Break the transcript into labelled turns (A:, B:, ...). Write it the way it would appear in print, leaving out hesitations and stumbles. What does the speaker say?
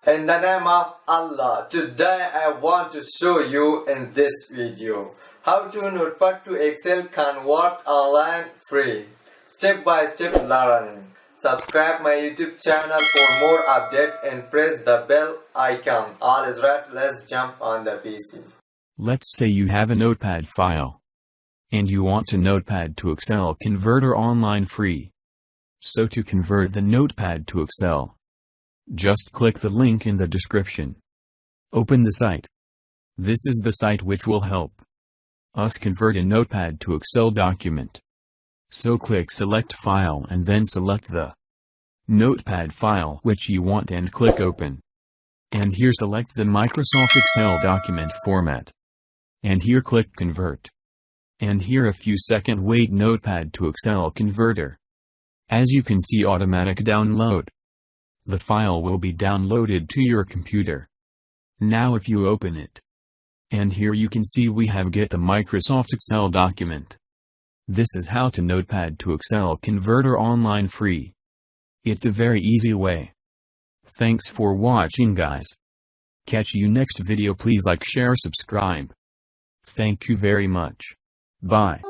A: In the name of Allah, today I want to show you in this video how to Notepad to Excel convert online free. Step by step learning. Subscribe my YouTube channel for more updates and press the bell icon. All is right, let's jump on the PC.
B: Let's say you have a notepad file and you want to Notepad to Excel converter online free. So to convert the notepad to Excel, just click the link in the description. Open the site. This is the site which will help us convert a notepad to Excel document. So click select file and then select the notepad file which you want and click open. And here select the Microsoft Excel document format. And here click convert. And here a few seconds wait notepad to Excel converter. As you can see automatic download. The file will be downloaded to your computer. Now if you open it. And here you can see we have get the Microsoft Excel document. This is how to Notepad to Excel converter online free. It's a very easy way. Thanks for watching guys. Catch you next video, please like, share, subscribe. Thank you very much. Bye.